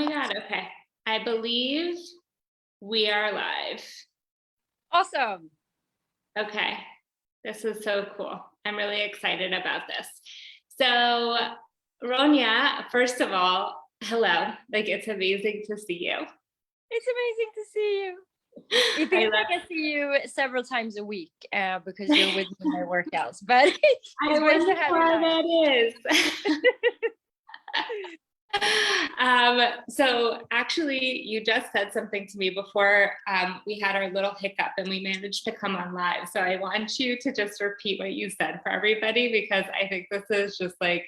my God. Okay. I believe we are live. Awesome. Okay. This is so cool. I'm really excited about this. So, Ronya, first of all, hello. Like, it's amazing to see you. It's amazing to see you. It feels like I see you several times a week because you're with me in my workouts, but it's great to have you live. That is. So actually you just said something to me before we had our little hiccup and we managed to come on live. So I want you to just repeat what you said for everybody, because I think this is just like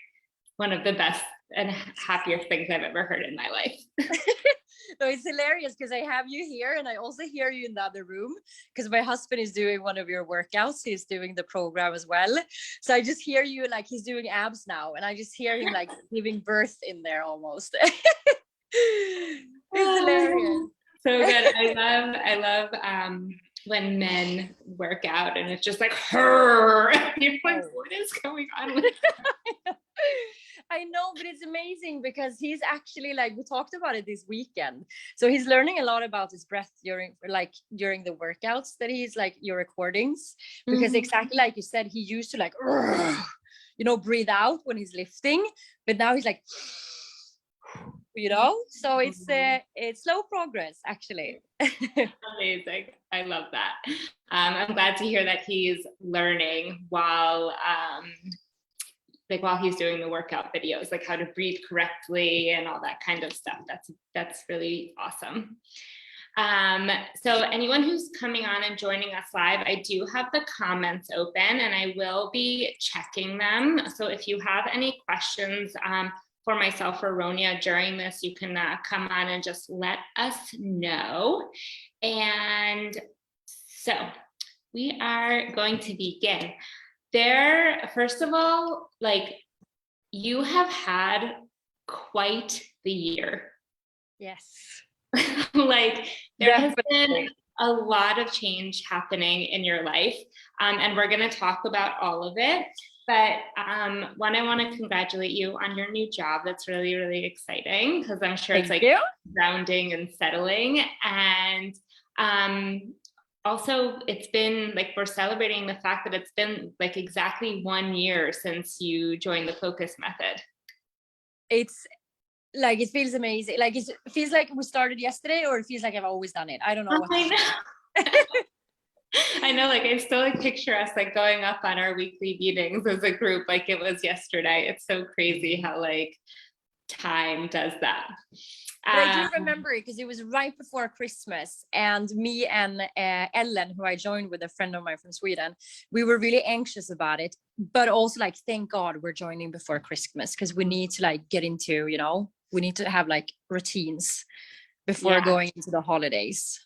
one of the best and happiest things I've ever heard in my life. So it's hilarious because I have you here and I also hear you in the other room because my husband is doing one of your workouts. He's doing the program as well. So I just hear you like he's doing abs now and I just hear him like giving birth in there almost. It's hilarious. So good. I love when men work out and it's just like her. You're like, what is going on with I know, but it's amazing because he's actually like, we talked about it this weekend. So he's learning a lot about his breath during the workouts that he's like your recordings, because exactly like you said, he used to like, breathe out when he's lifting, but now he's like, so it's slow progress actually. Amazing. I love that. I'm glad to hear that he's learning while he's doing the workout videos, like how to breathe correctly and all that kind of stuff. That's really awesome. So anyone who's coming on and joining us live, I do have the comments open and I will be checking them. So if you have any questions for myself or Ronya during this, you can come on and just let us know. And so we are going to begin. First of all, like, you have had quite the year. Yes. Like, there has been a lot of change happening in your life, and we're going to talk about all of it. But one, I want to congratulate you on your new job. That's really, really exciting because I'm sure it's like grounding and settling. And also, it's been like, we're celebrating the fact that it's been like exactly 1 year since you joined the Focus Method. It's like, it feels amazing. Like, it feels like we started yesterday, or it feels like I've always done it. I don't know. I know, like, I still like picture us like going up on our weekly meetings as a group like it was yesterday. It's so crazy how like time does that. But I do remember it because it was right before Christmas, and me and Ellen, who I joined with, a friend of mine from Sweden, we were really anxious about it, but also like, thank God we're joining before Christmas because we need to like get into, we need to have like routines before going into the holidays.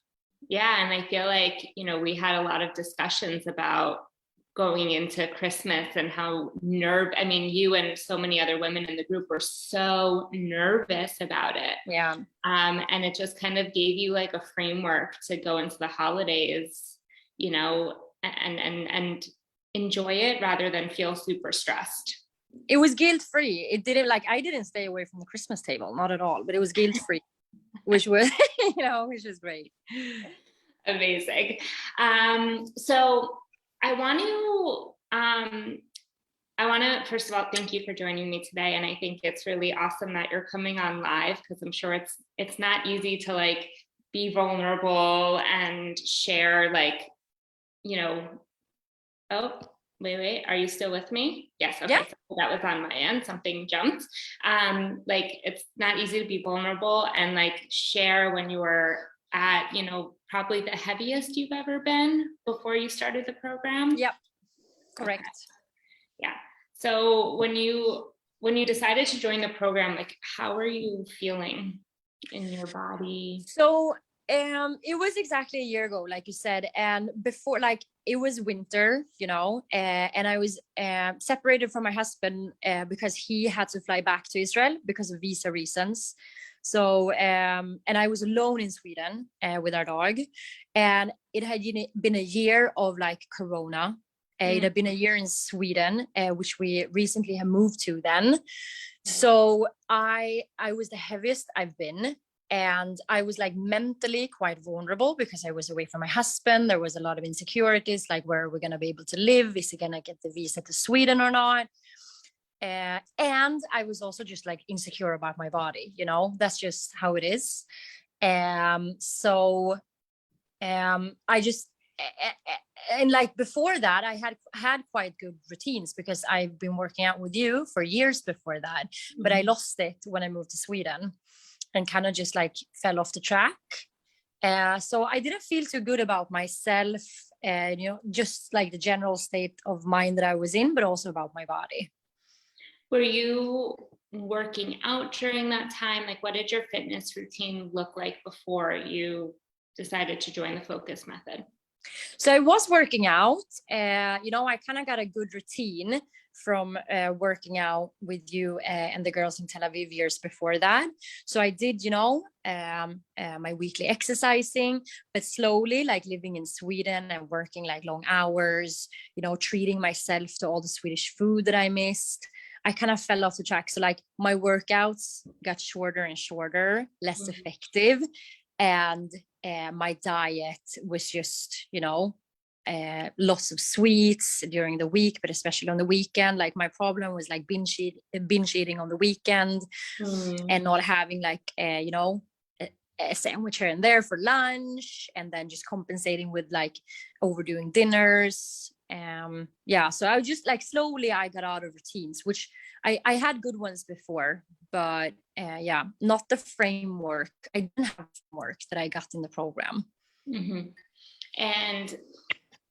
Yeah, and I feel like, we had a lot of discussions about going into Christmas and how you and so many other women in the group were so nervous about it. Yeah. And it just kind of gave you like a framework to go into the holidays, and enjoy it rather than feel super stressed. It was guilt-free. It didn't I didn't stay away from the Christmas table, not at all, but it was guilt-free, which was, which is great. Amazing. So I want to first of all thank you for joining me today, and I think it's really awesome that you're coming on live because I'm sure it's not easy to like be vulnerable and share like, oh wait, are you still with me? Yes. Okay. Yeah. So that was on my end, something jumped. Like, it's not easy to be vulnerable and like share when you were at, probably the heaviest you've ever been before you started the program. Yep. Correct. Okay. Yeah. So when you decided to join the program, like, how are you feeling in your body? So it was exactly a year ago, like you said, and before, like, it was winter, and I was separated from my husband because he had to fly back to Israel because of visa reasons. So, and I was alone in Sweden with our dog, and it had been a year of like Corona. It had been a year in Sweden, which we recently have moved to then. So I was the heaviest I've been, and I was like mentally quite vulnerable because I was away from my husband. There was a lot of insecurities, like where are we going to be able to live? Is he going to get the visa to Sweden or not? And I was also just like insecure about my body, you know, that's just how it is. So I just and like before that I had quite good routines because I've been working out with you for years before that, but I lost it when I moved to Sweden and kind of just like fell off the track. So I didn't feel too good about myself, and you know, just like the general state of mind that I was in, but also about my body. Were you working out during that time? Like, what did your fitness routine look like before you decided to join the focus method? So I was working out. You know, I kind of got a good routine from working out with you and the girls in Tel Aviv years before that. So I did, you know, my weekly exercising, but slowly, like living in Sweden and working like long hours, you know, treating myself to all the Swedish food that I missed. I kind of fell off the track. So like my workouts got shorter and shorter, less effective. And my diet was just, you know, lots of sweets during the week, but especially on the weekend. Like my problem was like binge eating on the weekend and not having like, you know, a sandwich here and there for lunch, and then just compensating with like overdoing dinners. Yeah, so I was just like slowly I got out of routines, which I had good ones before, but yeah, not the framework. I didn't have framework that I got in the program. Mm-hmm. And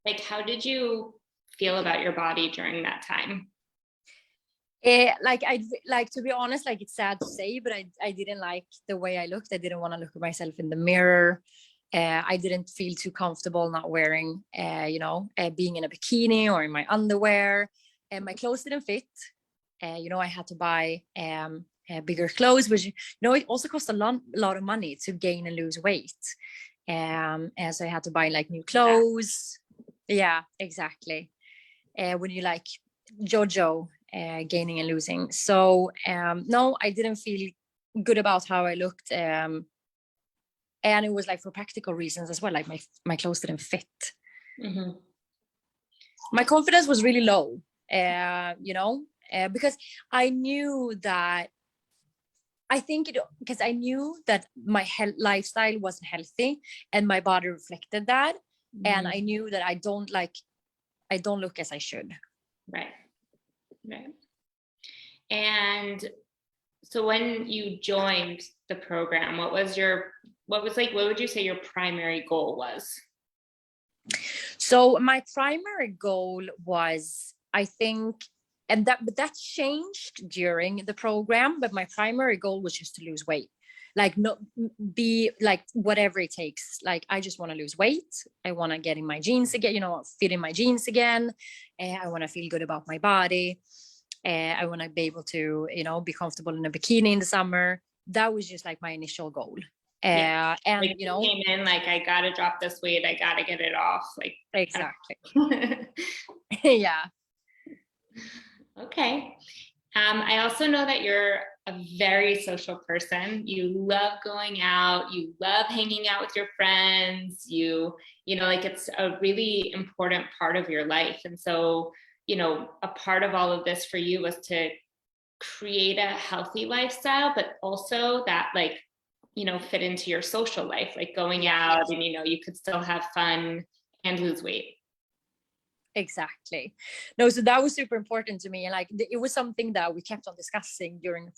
like, how did you feel about your body during that time? Like I like, to be honest, like it's sad to say, but I didn't like the way I looked. I didn't want to look at myself in the mirror. I didn't feel too comfortable not wearing, you know, being in a bikini or in my underwear. And my clothes didn't fit. You know, I had to buy bigger clothes, which, you know, it also cost a lot of money to gain and lose weight. And so I had to buy like new clothes. Yeah, exactly. When you like JoJo, gaining and losing. So no, I didn't feel good about how I looked. And it was like for practical reasons as well, like my clothes didn't fit. Mm-hmm. My confidence was really low, you know, because I knew that I think it because I knew that my lifestyle wasn't healthy and my body reflected that. Mm-hmm. And I knew that I don't look as I should. Right. Right. And so when you joined the program, what would you say your primary goal was? So my primary goal was, I think, but that changed during the program, but my primary goal was just to lose weight. Like not be like whatever it takes. Like I just want to lose weight. I want to get in my jeans again, you know, fit in my jeans again. I want to feel good about my body. I want to be able to, you know, be comfortable in a bikini in the summer. That was just like my initial goal. Yeah. And like you know, came in like, I gotta drop this weight, I gotta get it off. Like exactly. Yeah. Okay. I also know that you're a very social person. You love going out, you love hanging out with your friends, you know, like it's a really important part of your life. And so, you know, a part of all of this for you was to create a healthy lifestyle, but also that like, you know, fit into your social life, like going out and, you know, you could still have fun and lose weight. Exactly. No, so that was super important to me. And like it was something that we kept on discussing during the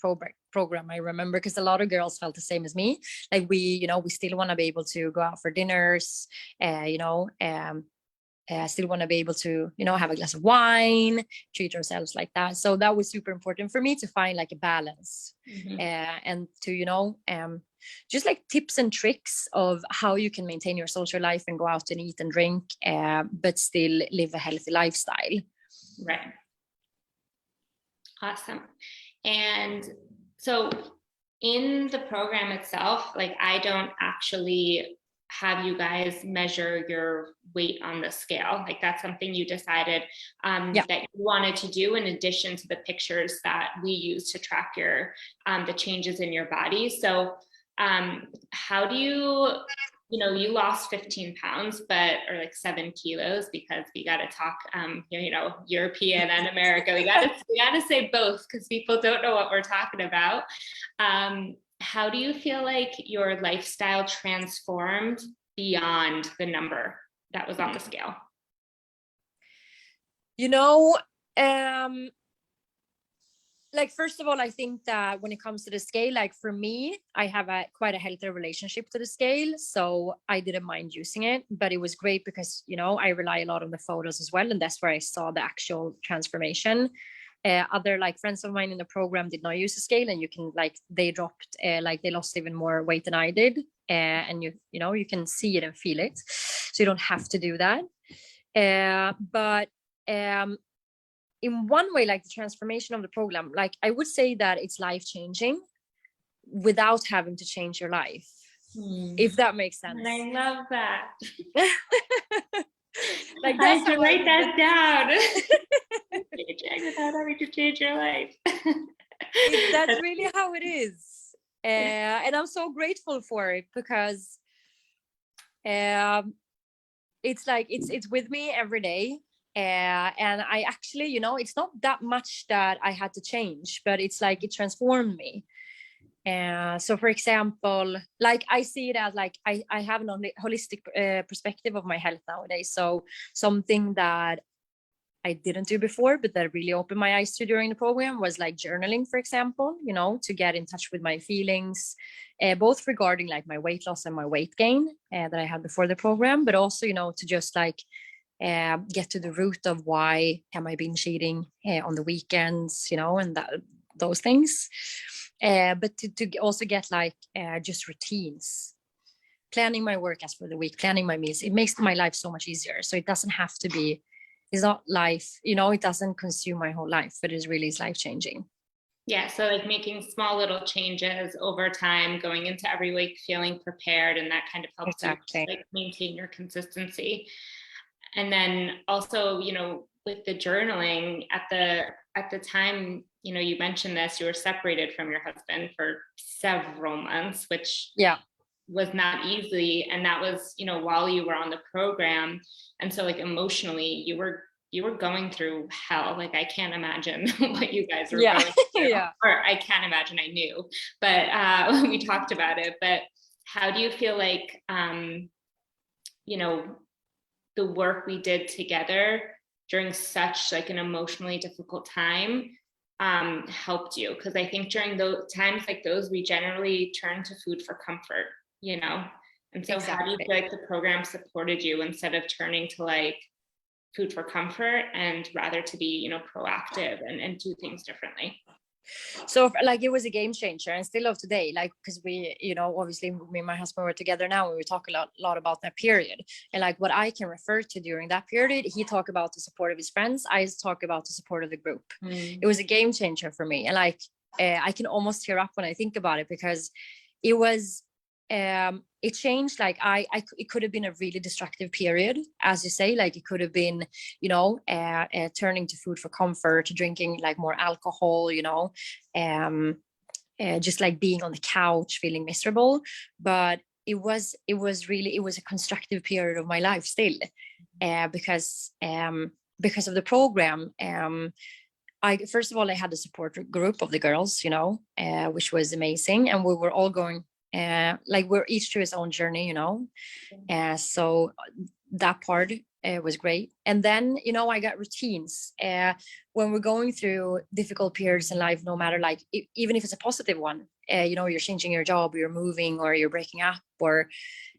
program. I remember because a lot of girls felt the same as me. Like we, you know, we still want to be able to go out for dinners, you know, still want to be able to, you know, have a glass of wine, treat ourselves like that. So that was super important for me to find like a balance. Mm-hmm. And to, you know, just like tips and tricks of how you can maintain your social life and go out and eat and drink, but still live a healthy lifestyle. Right. Awesome. And so in the program itself, like I don't actually have you guys measure your weight on the scale. Like that's something you decided that you wanted to do in addition to the pictures that we use to track your the changes in your body. So how do you lost 15 pounds, or like 7 kilos, because we got to talk, European and America. We got to say both because people don't know what we're talking about. How do you feel like your lifestyle transformed beyond the number that was on the scale? Like, first of all, I think that when it comes to the scale, like for me, I have quite a healthy relationship to the scale. So I didn't mind using it, but it was great because, I rely a lot on the photos as well. And that's where I saw the actual transformation. Other like friends of mine in the program did not use the scale, and you can they dropped, they lost even more weight than I did. And you can see it and feel it. So you don't have to do that. But in one way, like the transformation of the program, like I would say that it's life-changing without having to change your life, if that makes sense. And I love that. Like I have to write that down. Without having to change your life. That's really how it is. And I'm so grateful for it because it's like it's with me every day. And I actually, it's not that much that I had to change, but it's like it transformed me. So for example, like I see it as like I have a holistic perspective of my health nowadays. So something that I didn't do before, but that really opened my eyes to during the program was like journaling, for example, to get in touch with my feelings, both regarding like my weight loss and my weight gain that I had before the program, but also, to just like get to the root of why am I binge eating on the weekends, and those things. But to also get like just routines, planning my work as for the week, planning my meals. It makes my life so much easier. So it doesn't have to be, it's not life, it doesn't consume my whole life, but it really is life changing. Yeah, so like making small little changes over time, going into every week feeling prepared, and that kind of helps you like maintain your consistency. And then also, with the journaling at the time, you mentioned this, you were separated from your husband for several months, which was not easy. And that was, while you were on the program. And so like emotionally, you were going through hell. Like I can't imagine what you guys were going through. Or I can't imagine, I knew, but we talked about it. But how do you feel like, the work we did together during such like an emotionally difficult time helped you? Because I think during those times like those, we generally turn to food for comfort, and so how do you feel like the program supported you instead of turning to like food for comfort, and rather to be proactive and do things differently? So like it was a game changer, and still of today, like because we obviously me and my husband were together now, and we talk a lot about that period, and like what I can refer to during that period, he talked about the support of his friends, I talk about the support of the group. It was a game changer for me, and like I can almost tear up when I think about it, because it was it changed. Like it could have been a really destructive period, as you say. Like it could have been turning to food for comfort, drinking like more alcohol, just like being on the couch feeling miserable. But it was a constructive period of my life still, because of the program. First of all, I had a support group of the girls, which was amazing, and we were all going like we're each to his own journey, so that part was great. And then I got routines when we're going through difficult periods in life, no matter like even if it's a positive one, you're changing your job, you're moving, or you're breaking up, or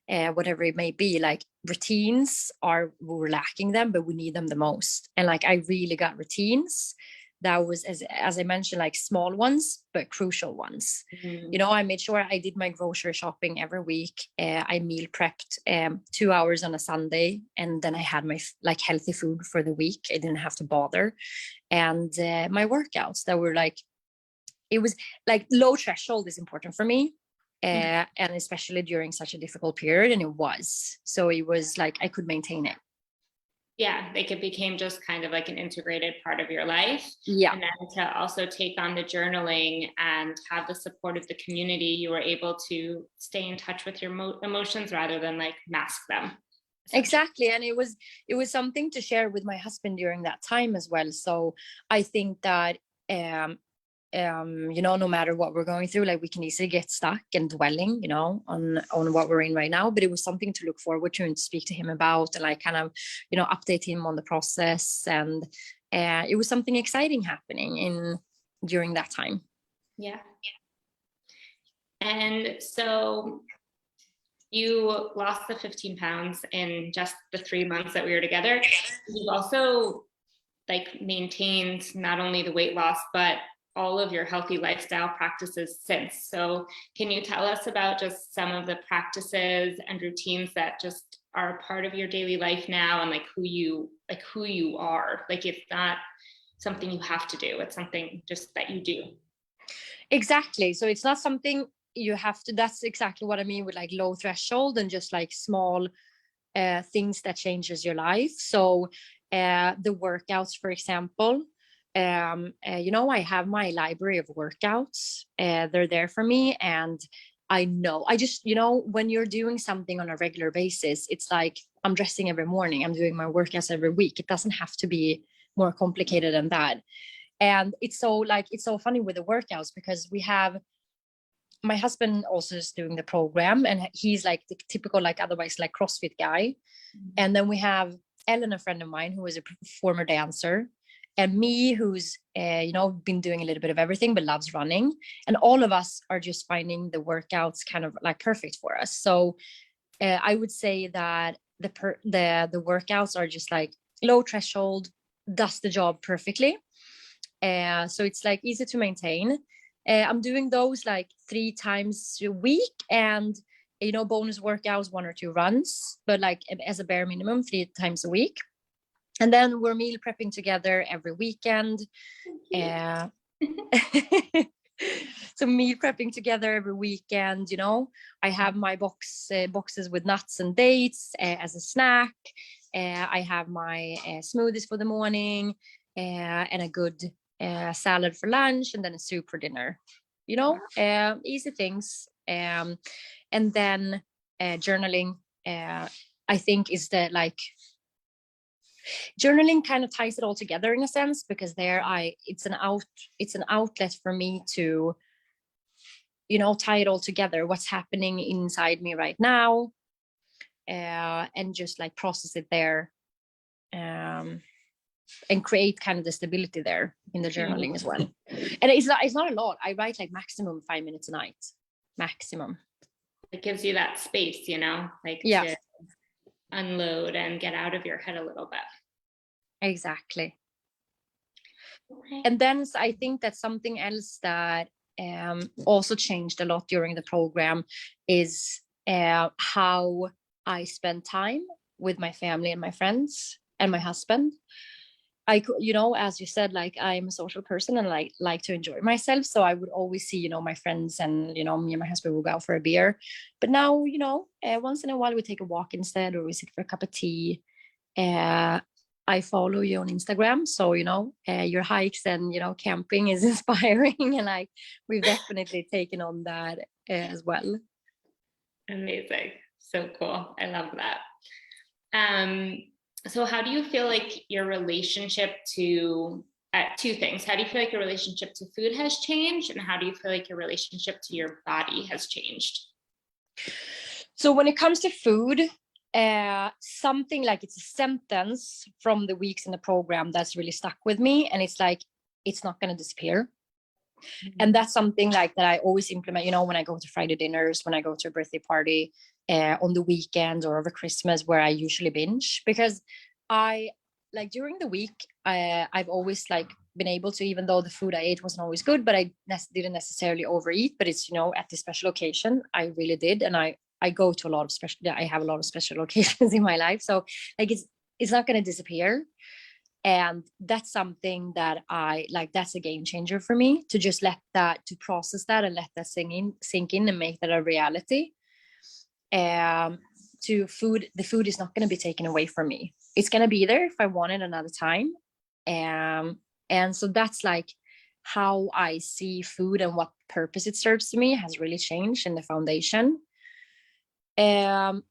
whatever it may be. Like routines we're lacking them, but we need them the most. And like I really got routines that was, as I mentioned, like small ones but crucial ones. I made sure I did my grocery shopping every week. I meal prepped 2 hours on a Sunday, and then I had my like healthy food for the week. I didn't have to bother. And my workouts that were like, it was like low threshold is important for me. and especially during such a difficult period. And it was like I could maintain it. Yeah, like it became just kind of like an integrated part of your life. Yeah, And then to also take on the journaling and have the support of the community, you were able to stay in touch with your emotions rather than like mask them. exactly. And it was something to share with my husband during that time as well. So I think that no matter what we're going through, like we can easily get stuck and dwelling, on what we're in right now. But it was something to look forward to and speak to him about, and like kind of, update him on the process. And it was something exciting happening during that time. Yeah. And so you lost the 15 pounds in just the 3 months that we were together. You've also like maintained not only the weight loss, but all of your healthy lifestyle practices since. So can you tell us about just some of the practices and routines that just are a part of your daily life now, and like who you are? Like it's not something you have to do, it's something just that you do. Exactly. So it's not something you have to, that's exactly what I mean with like low threshold and just like small things that changes your life. So the workouts, for example, I have my library of workouts. They're there for me. And I just, when you're doing something on a regular basis, it's like I'm dressing every morning, I'm doing my workouts every week. It doesn't have to be more complicated than that. And it's so funny with the workouts, because we have my husband also is doing the program, and he's like the typical, like otherwise like CrossFit guy. And then we have Ellen, a friend of mine who is a former dancer, and me, who's been doing a little bit of everything but loves running. And all of us are just finding the workouts kind of like perfect for us. So I would say that the workouts are just like low threshold, does the job perfectly. So it's like easy to maintain. I'm doing those like 3 times a week, and bonus workouts, 1 or 2 runs, but like as a bare minimum 3 times a week. And then we're meal prepping together every weekend. So meal prepping together every weekend. I have my boxes with nuts and dates as a snack. I have my smoothies for the morning, and a good salad for lunch, and then a soup for dinner. Easy things. And then journaling, I think is the like journaling kind of ties it all together in a sense, because it's an outlet for me to tie it all together, what's happening inside me right now, and just like process it there, and create kind of the stability there in the journaling as well. And it's not a lot. I write like maximum 5 minutes a night, maximum. It gives you that space, like to unload and get out of your head a little bit. Exactly. Okay. And then I think that something else that also changed a lot during the program is how I spend time with my family and my friends and my husband. As you said, like I'm a social person and like to enjoy myself. So I would always see, my friends, and, me and my husband will go out for a beer. But now, once in a while we take a walk instead, or we sit for a cup of tea. I follow you on Instagram. So, your hikes and, camping is inspiring. And we've definitely taken on that as well. Amazing. So cool. I love that. So how do you feel like your relationship to 2 things? How do you feel like your relationship to food has changed? And how do you feel like your relationship to your body has changed? So when it comes to food, something like it's a sentence from the weeks in the program that's really stuck with me. And it's like, it's not going to disappear. Mm-hmm. And that's something like that I always implement, when I go to Friday dinners, when I go to a birthday party, on the weekend or over Christmas, where I usually binge, because I like during the week, I've always like been able to, even though the food I ate wasn't always good, but I didn't necessarily overeat. But it's, at this special occasion, I really did. And I go to I have a lot of special occasions in my life. So like, it's not going to disappear. And that's something that I like, that's a game changer for me, to just let that, to process that and let that sink in and make that a reality. To food, the food is not going to be taken away from me. It's going to be there if I want it another time. And so that's like how I see food and what purpose it serves to me has really changed in the foundation. And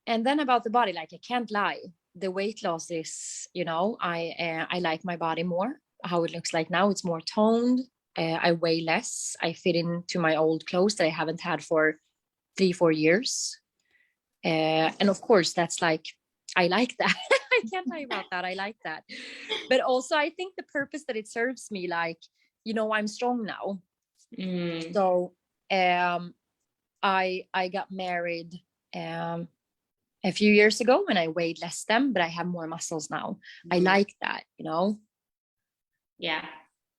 then about the body, like I can't lie, the weight loss is, I like my body more, how it looks like now. It's more toned. I weigh less. I fit into my old clothes that I haven't had for 3-4 years. And of course, that's like, I like that. I can't lie about that. I like that. But also, I think the purpose that it serves me, like, I'm strong now. So I got married a few years ago, and I weighed less then, but I have more muscles now. I like that, Yeah,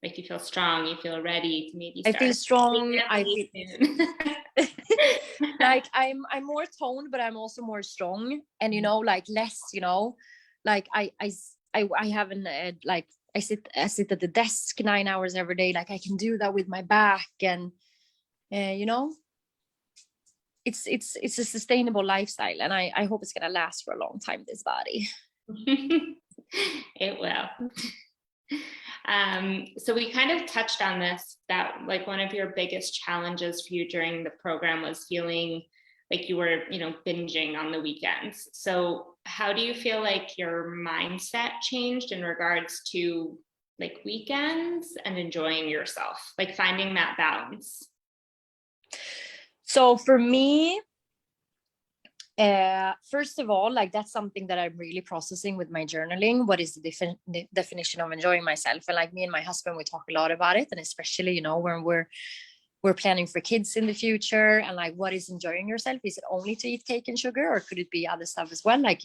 like you feel strong, you feel ready to maybe I start. feel strong. I feel like I'm more toned, but I'm also more strong, and like less, like I haven't like I sit at the desk 9 hours every day. Like I can do that with my back, and it's a sustainable lifestyle, and I hope it's gonna last for a long time, this body. It will. So we kind of touched on this, that like one of your biggest challenges for you during the program was feeling like you were, binging on the weekends. So how do you feel like your mindset changed in regards to like weekends and enjoying yourself, like finding that balance? So for me, first of all, like that's something that I'm really processing with my journaling. What is the definition of enjoying myself? And like me and my husband, we talk a lot about it, and especially when we're planning for kids in the future, and like, what is enjoying yourself? Is it only to eat cake and sugar, or could it be other stuff as well? Like,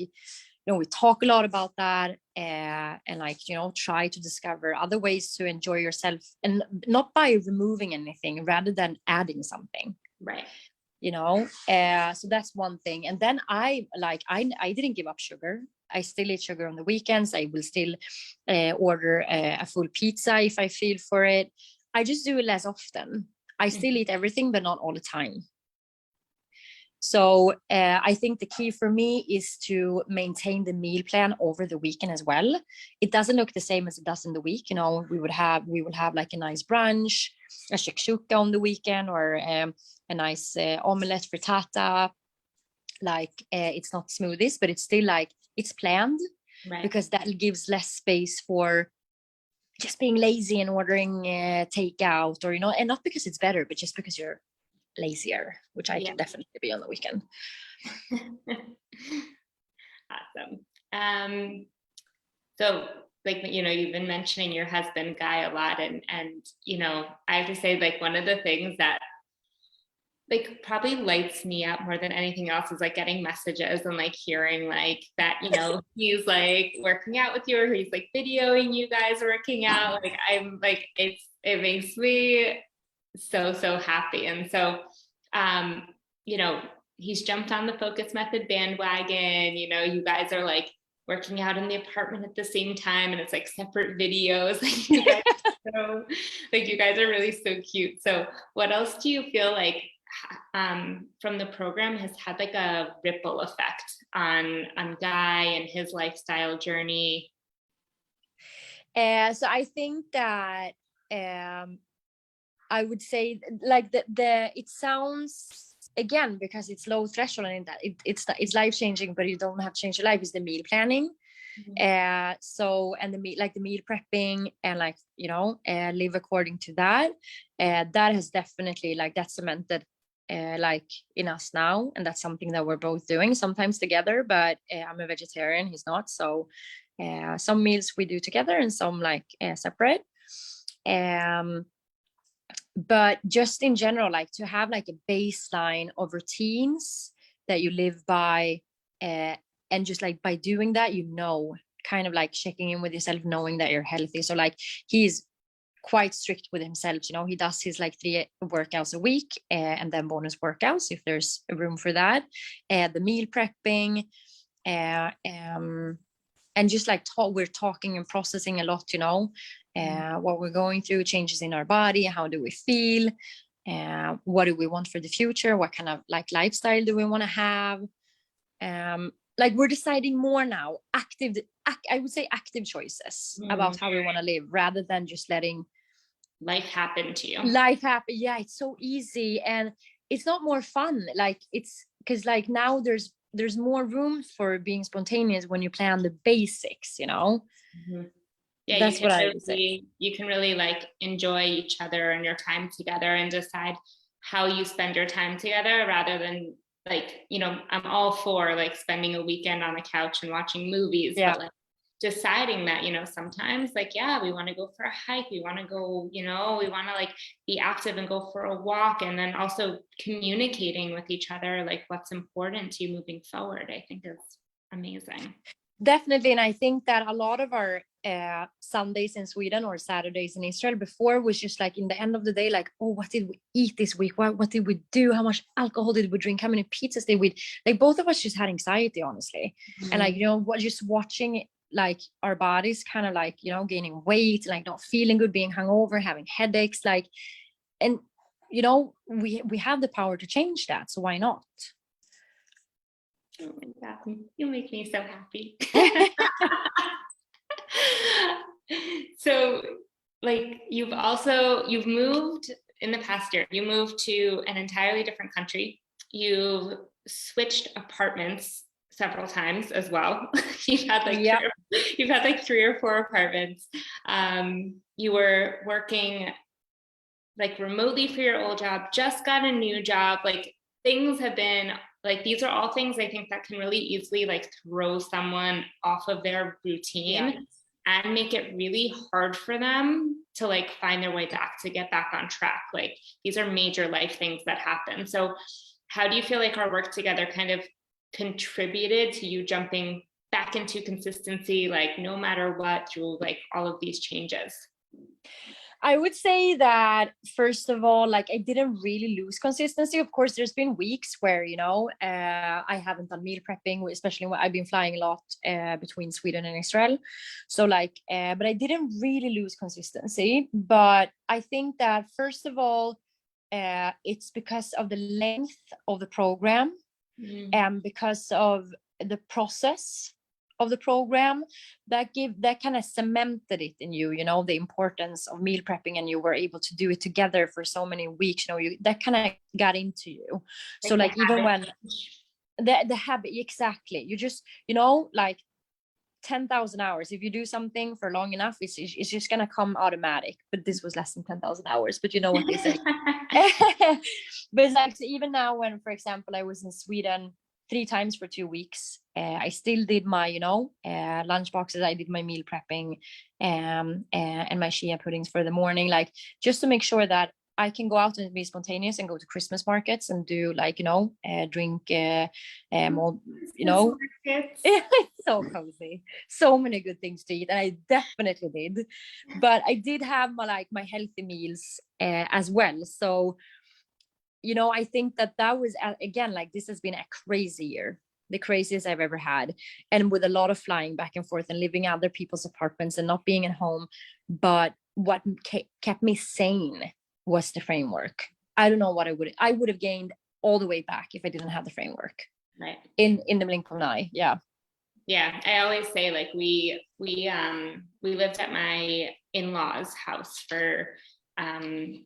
we talk a lot about that, and like, try to discover other ways to enjoy yourself, and not by removing anything, rather than adding something. Right. So that's one thing. And then I didn't give up sugar. I still eat sugar on the weekends. I will still order a full pizza if I feel for it. I just do it less often. I still eat everything, but not all the time. So I think the key for me is to maintain the meal plan over the weekend as well. It doesn't look the same as it does in the week. We will have like a nice brunch, a shakshuka on the weekend, or a nice omelette frittata. Like it's not smoothies, but it's still like it's planned, Right. Because that gives less space for just being lazy and ordering takeout, or and not because it's better, but just because you're lazier, which I can definitely be on the weekend. Awesome. So like, you've been mentioning your husband Guy a lot, and I have to say, like, one of the things that like probably lights me up more than anything else is like getting messages and like hearing like that, he's like working out with you, or he's like videoing you guys working out. Like I'm like, it makes me so happy. And so he's jumped on the Focus Method bandwagon. You guys are like working out in the apartment at the same time, and it's like separate videos. Like you guys are really so cute. So what else do you feel like from the program has had like a ripple effect on Guy and his lifestyle journey? So I think that I would say like the it sounds, again, because it's low threshold, and that it's life changing, but you don't have to change your life, is the meal planning. So, and the meal prepping, and like live according to that. That has definitely, like, that's cemented like in us now, and that's something that we're both doing, sometimes together, but I'm a vegetarian, he's not. So some meals we do together, and some like separate. But just in general, like to have like a baseline of routines that you live by, and just like by doing that, kind of like checking in with yourself, knowing that you're healthy. So like he's quite strict with himself, he does his like 3 workouts a week, and then bonus workouts if there's room for that, the meal prepping, and and just like we're talking and processing a lot, you know, what we're going through, changes in our body, how do we feel, what do we want for the future, what kind of like lifestyle do we want to have. Like we're deciding more now, I would say active choices about how we want to live, rather than just letting life happen to you. Life happen. Yeah, it's so easy, and it's not more fun. Like it's because like now there's more room for being spontaneous when you plan the basics, you know. Yeah, that's what I would say. You can really like enjoy each other and your time together, and decide how you spend your time together, rather than like, you know, I'm all for like spending a weekend on the couch and watching movies, but like deciding that, you know, sometimes like, yeah, we want to go for a hike, we want to go, you know, we want to like be active and go for a walk, and then also communicating with each other like what's important to you moving forward, I think is amazing. Definitely. And I think that a lot of our Sundays in Sweden or Saturdays in Israel before was just like, in the end of the day, like, oh, what did we eat this week? What did we do? How much alcohol did we drink? How many pizzas did we, like, both of us just had anxiety, honestly. And like, you know, just watching like our bodies kind of like, you know, gaining weight, like not feeling good, being hungover, having headaches, like, and you know, we have the power to change that. So why not? Oh my God, you make me so happy. So like you've moved in the past year, you moved to an entirely different country. You've switched apartments several times as well. You've had like 3 or 4 apartments. You were working like remotely for your old job, just got a new job. Like things have been like, these are all things I think that can really easily like throw someone off of their routine and make it really hard for them to like find their way back, to get back on track. Like these are major life things that happen. So how do you feel like our work together kind of contributed to you jumping back into consistency, like no matter what, through like all of these changes? I would say that first of all, like I didn't really lose consistency. Of course, there's been weeks where, you know, I haven't done meal prepping, especially when I've been flying a lot between Sweden and Israel. So like, but I didn't really lose consistency. But I think that first of all, it's because of the length of the program and because of the process of the program that kind of cemented it in you, you know, the importance of meal prepping, and you were able to do it together for so many weeks, you know, that kind of got into you. So like even when the habit, exactly, you just, you know, like 10,000 hours, if you do something for long enough, it's just gonna come automatic. But this was less than 10,000 hours, but you know what they say. But it's like, so even now when, for example, I was in Sweden 3 times for 2 weeks, I still did my, you know, lunch boxes. I did my meal prepping and my chia puddings for the morning, like just to make sure that I can go out and be spontaneous and go to Christmas markets and do like, you know, drink more, you know. It's so cozy, so many good things to eat, and I definitely did. But I did have my healthy meals as well. So, you know, I think that was again, like this has been a crazy year, the craziest I've ever had, and with a lot of flying back and forth and living in other people's apartments and not being at home. But what kept me sane was the framework. I don't know what I would have gained all the way back if I didn't have the framework. Right. In the blink of an eye. Yeah. Yeah, I always say like we lived at my in-laws' house for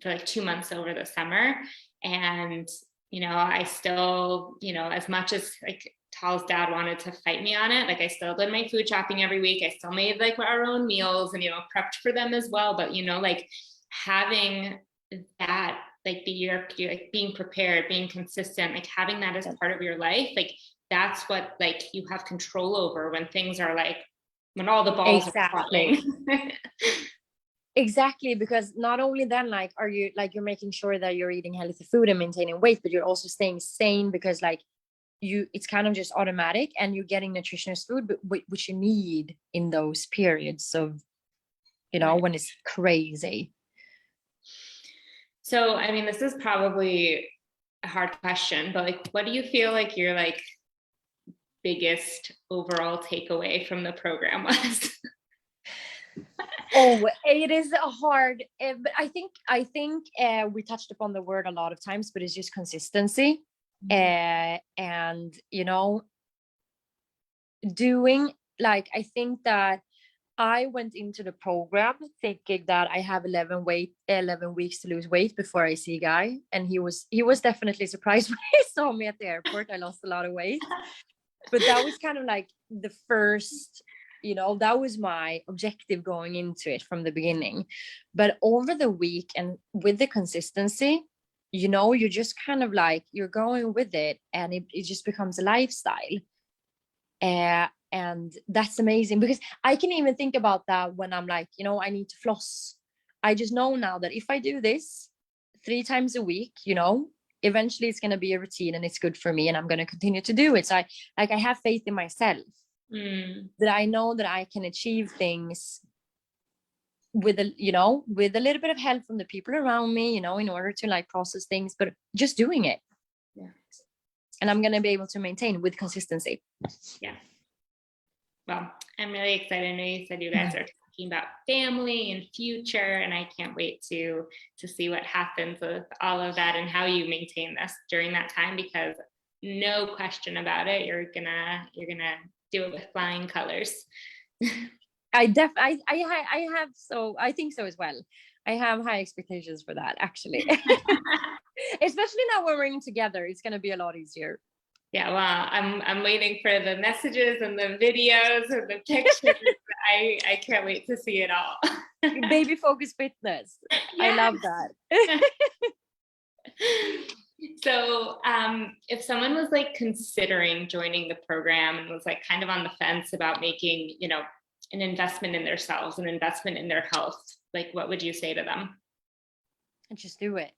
like 2 months over the summer. And, you know, I still, you know, as much as like Tal's dad wanted to fight me on it, like I still did my food shopping every week. I still made like our own meals and, you know, prepped for them as well. But, you know, like having that, like you're like being prepared, being consistent, like having that as part of your life, like that's what like you have control over when things are like, when all the balls are falling. Exactly, because not only then, like, are you like, you're making sure that you're eating healthy food and maintaining weight, but you're also staying sane because like it's kind of just automatic, and you're getting nutritious food, but which you need in those periods of, you know, when it's crazy. So, I mean, this is probably a hard question, but like, what do you feel like you're like biggest overall takeaway from the program was? Oh, it is hard, but I think we touched upon the word a lot of times, but it's just consistency. And doing, like, I think that I went into the program thinking that I have 11 weeks to lose weight before I see Guy, and he was definitely surprised when he saw me at the airport. I lost a lot of weight, but that was kind of like the first, that was my objective going into it from the beginning. But over the week and with the consistency, you're just kind of like, you're going with it, and it just becomes a lifestyle. And that's amazing, because I can even think about that when I'm like, I need to floss. I just know now that if I do this 3 times a week, eventually it's going to be a routine and it's good for me, and I'm going to continue to do it. So I have faith in myself, that I know that I can achieve things with with a little bit of help from the people around me, in order to like process things, but just doing it. Yeah. And I'm going to be able to maintain with consistency. Yeah. Well, I'm really excited. I know you said you guys are talking about family and future, and I can't wait to see what happens with all of that and how you maintain this during that time, because no question about it, you're gonna do it with flying colors. I think so as well. I have high expectations for that, actually. Especially now when we're in together, it's going to be a lot easier. Yeah, well, I'm waiting for the messages and the videos and the pictures. I can't wait to see it all. Baby focus fitness. Yes. I love that. So if someone was like considering joining the program and was like kind of on the fence about making, an investment in themselves, an investment in their health, like what would you say to them? Just do it.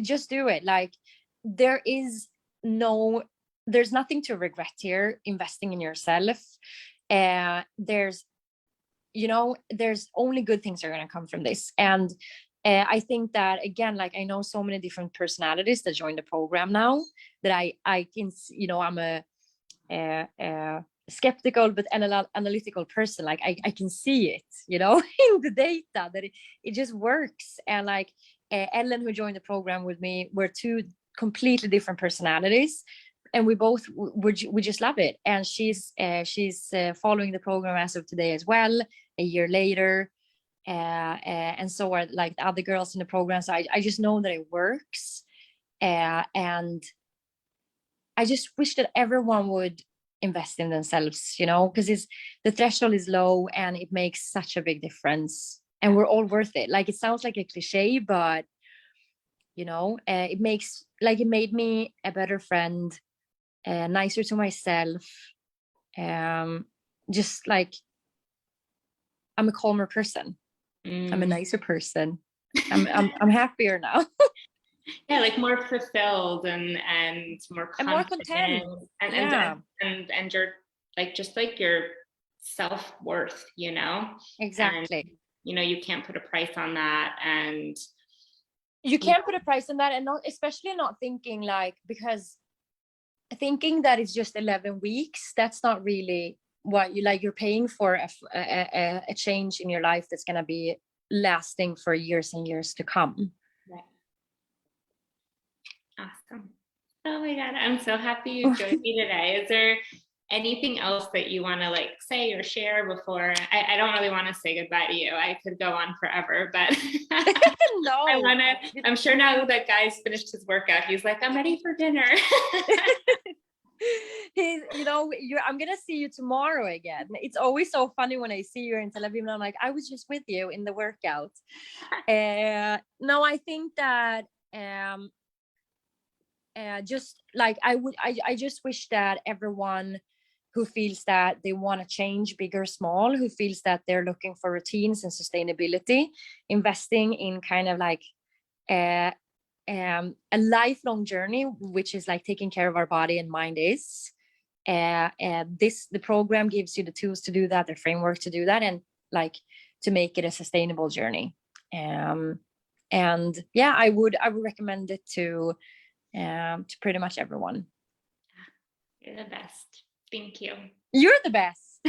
Just do it. Like, there's nothing to regret here. Investing in yourself. There's only good things are going to come from this. And I think that, again, like, I know so many different personalities that join the program now, that I can, I'm a skeptical but analytical person. Like, I can see it, in the data, that it just works. And like, Ellen, who joined the program with me, we're two completely different personalities, and we just love it. And she's following the program as of today as well, a year later. And so are like the other girls in the program. So I just know that it works. And I just wish that everyone would invest in themselves, because the threshold is low and it makes such a big difference, and we're all worth it. Like, it sounds like a cliche, but it made me a better friend, nicer to myself. Just like, I'm a calmer person. I'm a nicer person. I'm happier now. Yeah, like more fulfilled and more confident, and more content. and you're like, just like your self-worth, Exactly. And, you can't put a price on that, and you can't put a price on that, and especially not thinking like, because thinking that it's just 11 weeks, that's not really what you like. You're paying for a change in your life that's going to be lasting for years and years to come. Right. Awesome. Oh my God, I'm so happy you joined me today. Is there anything else that you want to like say or share before? I don't really want to say goodbye to you. I could go on forever, but no. I'm sure now that Guy's finished his workout, he's like, I'm ready for dinner. I'm gonna see you tomorrow again. It's always so funny when I see you in Tel Aviv, and I'm like, I was just with you in the workout. No, I think that just like, I just wish that everyone who feels that they want to change, big or small, who feels that they're looking for routines and sustainability, investing in kind of like a lifelong journey, which is like taking care of our body and mind is. The program gives you the tools to do that, the framework to do that, and like to make it a sustainable journey. And yeah, I would recommend it to pretty much everyone. You're the best. Thank you. You're the best.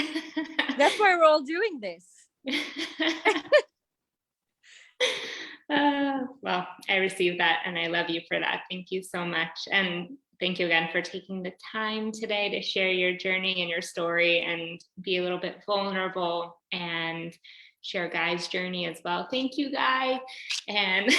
That's why we're all doing this. Well, I received that and I love you for that. Thank you so much. And thank you again for taking the time today to share your journey and your story and be a little bit vulnerable and share Guy's journey as well. Thank you, Guy. And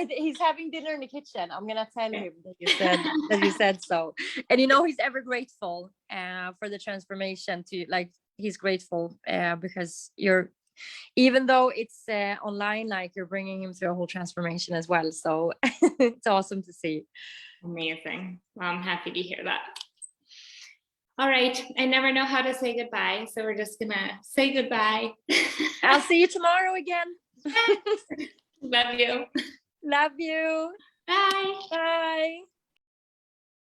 he's having dinner in the kitchen. I'm gonna tell him that you said so. And he's ever grateful for the transformation to like he's grateful because even though it's online, like you're bringing him through a whole transformation as well. So it's awesome to see. Amazing. Well, I'm happy to hear that. All right. I never know how to say goodbye. So we're just gonna say goodbye. I'll see you tomorrow again. Love you. Love you. Bye. Bye.